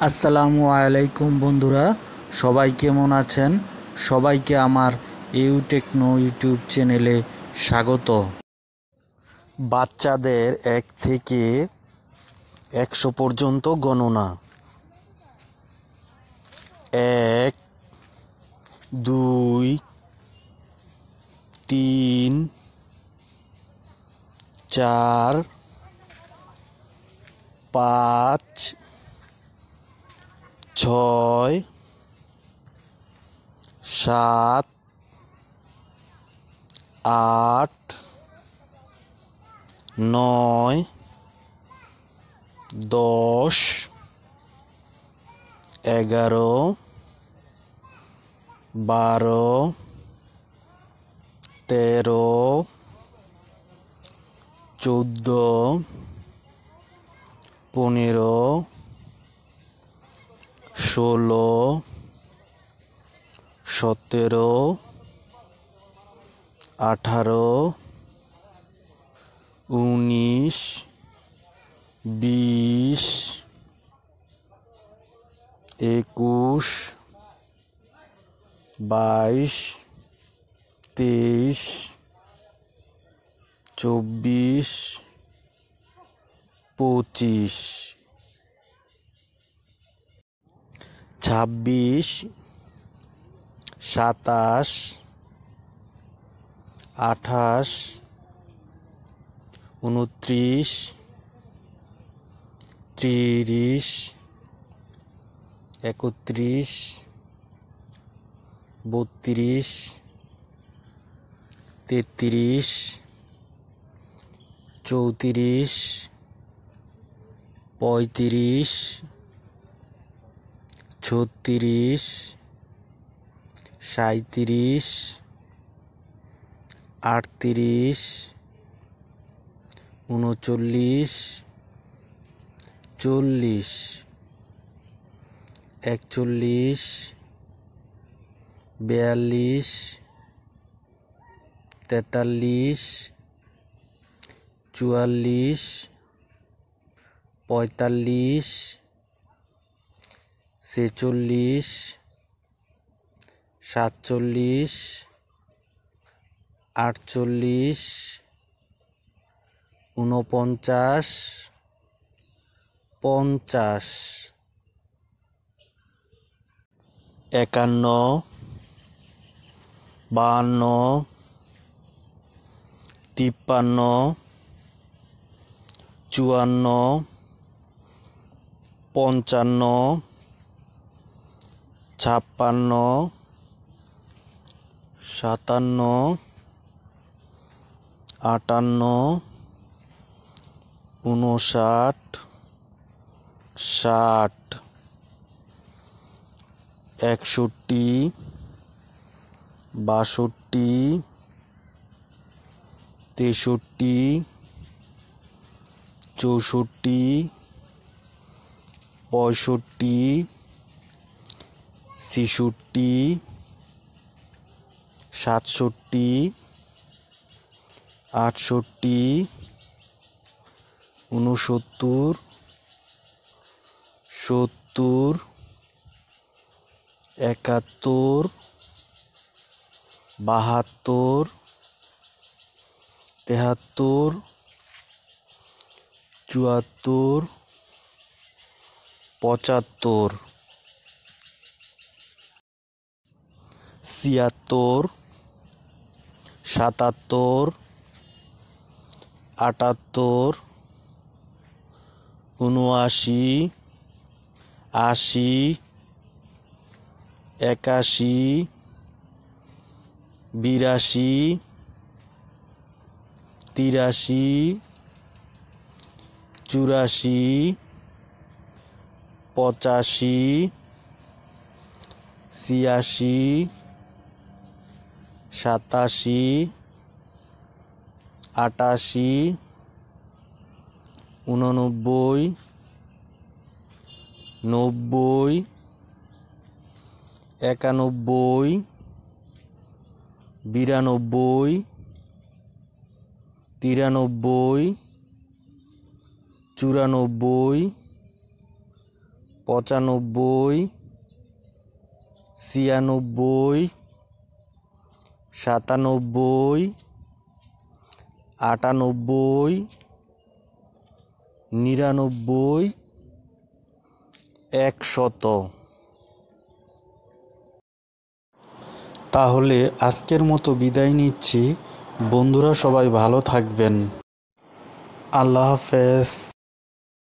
আসসালামু আলাইকুম বন্ধুরা, সবাই কেমন আছেন? সবাইকে আমার টেকনো ইউটিউব চ্যানেলে স্বাগত। বাচ্চাদের 1 থেকে 100 পর্যন্ত গণনা। 1, 2, 3, 4, 5, 6, 7, 8, 9, 10, 11, 12, 13, 14, 15, 16, 17, 18, 19, 20, 21, 22, 23, 24, 25, 26, 27, 28, 29, 30, 31, 32, 33, 34, 35, 36, 37, 38, 39, 40, 41, 42, 43, 44, 45, 46, 47, 48, 49, 50, 51, 52, 53, 54, 55, 56, 57, 58, 59, 60, 61, 62, 63, 64, 65, 66, 67, 68, 69, 70, 71, 72, 73, 74, 75, 76, 77, 78, 79, 80, 81, 82, 83, 84, 85, 86, 87, 88, 89, 90, 91, 92, 93, 94, 95 96 97 98 99 100। তাহলে আজকের মতো বিদায় নিচ্ছি। বন্ধুরা সবাই ভালো থাকবেন। আল্লাহ হাফেজ।